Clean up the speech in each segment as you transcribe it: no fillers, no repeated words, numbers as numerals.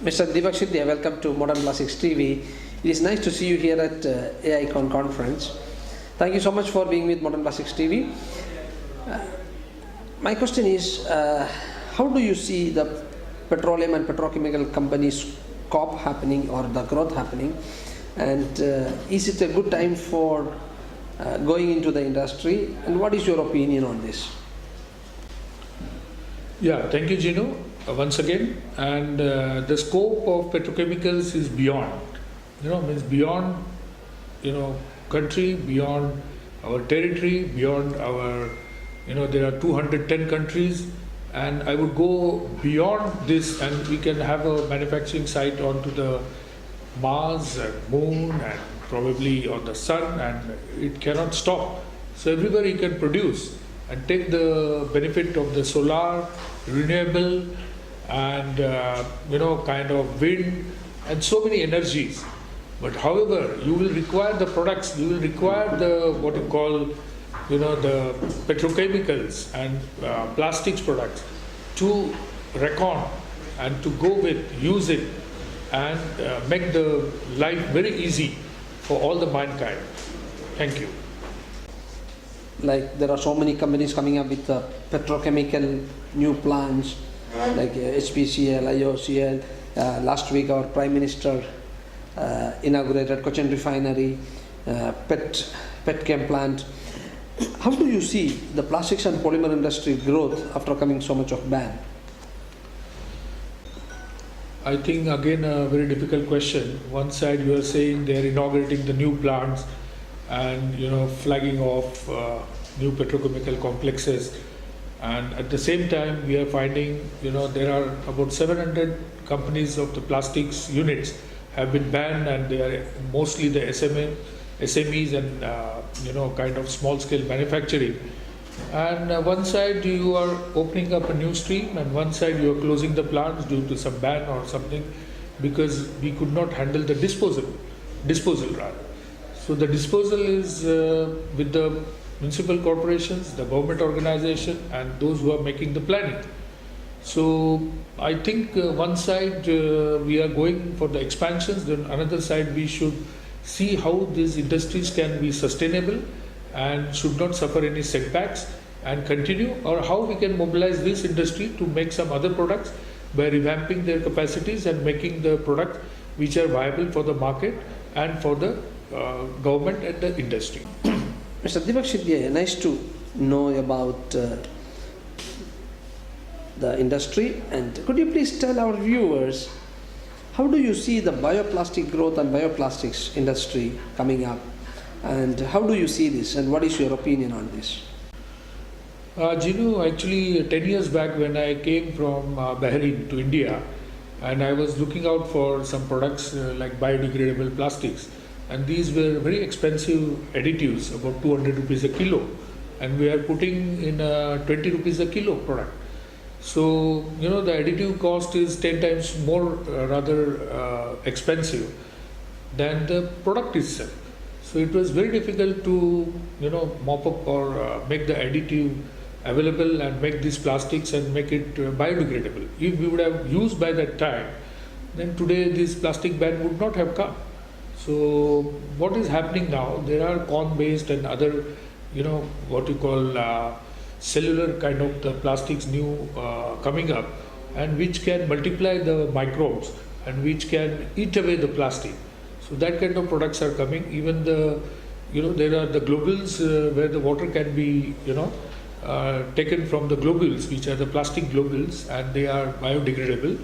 Mr. Deepak Shide, welcome to Modern Plastics TV. It is nice to see you here at AICON conference. Thank you so much for being with Modern Plastics TV. My question is, how do you see the petroleum and petrochemical companies COP happening or the growth happening? And is it a good time for going into the industry? And what is your opinion on this? Yeah, thank you, Ginu, once again. And the scope of petrochemicals is beyond, means beyond, country, beyond our territory, beyond our, there are 210 countries, and I would go beyond this, and we can have a manufacturing site onto the Mars and Moon and probably on the Sun, and it cannot stop. So everywhere you can produce and take the benefit of the solar, renewable, and kind of wind and so many energies. But however, you will require the products, you will require the what you call the petrochemicals and plastics products to reckon and to go with, use it, and make the life very easy for all the mankind. Thank you. Like there are so many companies coming up with petrochemical new plants like HPCL, IOCL. Last week our Prime Minister inaugurated Cochin Refinery, petchem plant. How do you see the plastics and polymer industry growth after coming so much of ban? I think again a very difficult question. One side you are saying they are inaugurating the new plants and flagging off new petrochemical complexes, and at the same time we are finding there are about 700 companies of the plastics units have been banned, and they are mostly the SMEs and kind of small scale manufacturing. And one side you are opening up a new stream, and one side you are closing the plants due to some ban or something, because we could not handle the disposal rather. So the disposal is with the municipal corporations, the government organization, and those who are making the planning. So I think one side we are going for the expansions, then another side we should see how these industries can be sustainable and should not suffer any setbacks and continue, or how we can mobilize this industry to make some other products by revamping their capacities and making the products which are viable for the market and for the government and the industry. Mr. Deepak Shide, nice to know about the industry, and could you please tell our viewers how do you see the bioplastic growth and bioplastics industry coming up, and how do you see this, and what is your opinion on this? Ginu, actually 10 years back when I came from Bahrain to India, and I was looking out for some products like biodegradable plastics, and these were very expensive additives, about 200 rupees a kilo, and we are putting in a 20 rupees a kilo product. So the additive cost is 10 times more rather expensive than the product itself. So it was very difficult to mop up or make the additive available and make these plastics and make it biodegradable. If we would have used by that time, then today this plastic ban would not have come. So what is happening now, there are corn-based and other, what you call cellular kind of the plastics new coming up, and which can multiply the microbes and which can eat away the plastic. So that kind of products are coming. Even the, there are the globules where the water can be, taken from the globules, which are the plastic globules, and they are biodegradable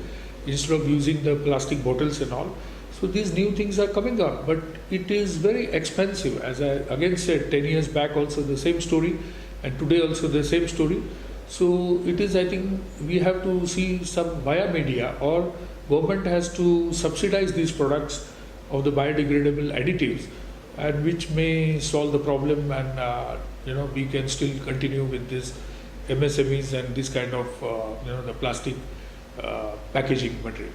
instead of using the plastic bottles and all. So these new things are coming up, but it is very expensive. As I again said, 10 years back also the same story, and today also the same story. So it is, I think, we have to see some via media, or government has to subsidize these products of the biodegradable additives, and which may solve the problem, and we can still continue with this MSMEs and this kind of the plastic packaging material.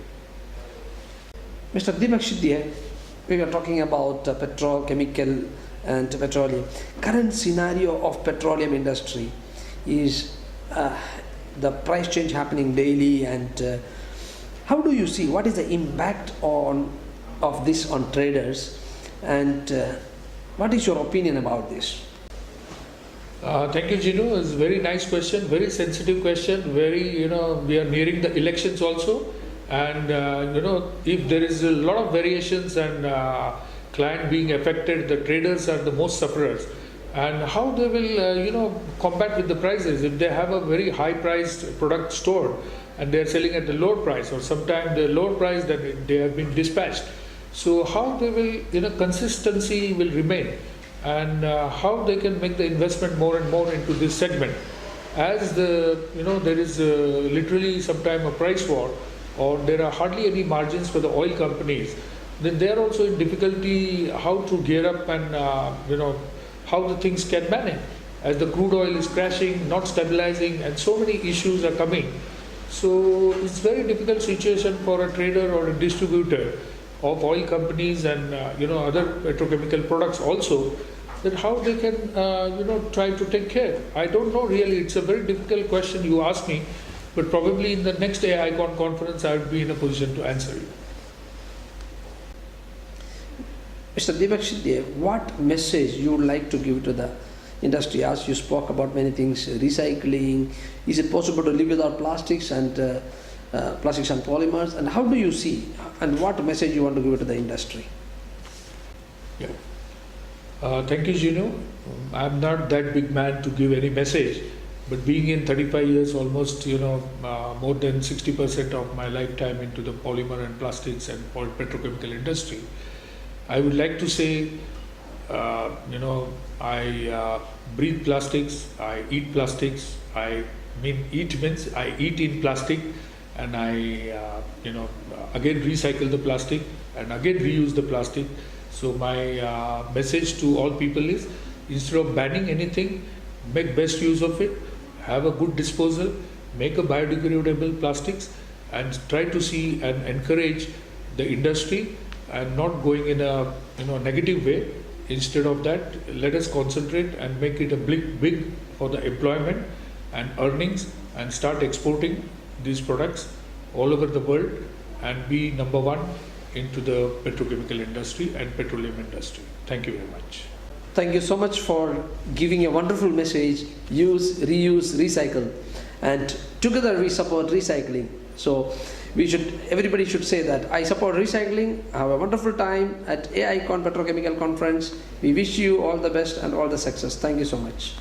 Mr. Deepak Shide, we were talking about petrochemical and petroleum. Current scenario of petroleum industry is the price change happening daily, and How do you see, what is the impact of this on traders, and what is your opinion about this? Thank you, Ginu. It's a very nice question, very sensitive question. Very, we are nearing the elections also, and if there is a lot of variations and client being affected, the traders are the most sufferers. And how they will, combat with the prices if they have a very high-priced product stored and they are selling at the lower price, or sometimes the lower price that they have been dispatched. So how they will, consistency will remain, and how they can make the investment more and more into this segment. As there is literally sometimes a price war, or there are hardly any margins for the oil companies, then they are also in difficulty how to gear up and how the things can manage. As the crude oil is crashing, not stabilizing, and so many issues are coming. So it's very difficult situation for a trader or a distributor of oil companies and other petrochemical products also, that how they can try to take care. I don't know really, it's a very difficult question you ask me, but probably in the next AICON conference I would be in a position to answer you. Mr. Deepak Shide, what message you would like to give to the industry? As you spoke about many things, recycling, is it possible to live without plastics and polymers, and how do you see, and what message you want to give to the industry? Yeah. Thank you, Ginu. I'm not that big man to give any message, but being in 35 years, almost more than 60% of my lifetime into the polymer and plastics and petrochemical industry, I would like to say, I breathe plastics, I eat plastics. Eat means I eat in plastic, and I again recycle the plastic and again reuse the plastic. So my message to all people is, instead of banning anything, make best use of it, have a good disposal, make a biodegradable plastics, and try to see and encourage the industry and not going in a negative way. Instead of that, let us concentrate and make it a big for the employment and earnings, and start exporting these products all over the world and be number one into the petrochemical industry and petroleum industry. Thank you very much. Thank you so much for giving a wonderful message. Use, reuse, recycle, and together we support recycling. So everybody should say that I support recycling. Have a wonderful time at AICON Petrochemical Conference. We wish you all the best and all the success. Thank you so much.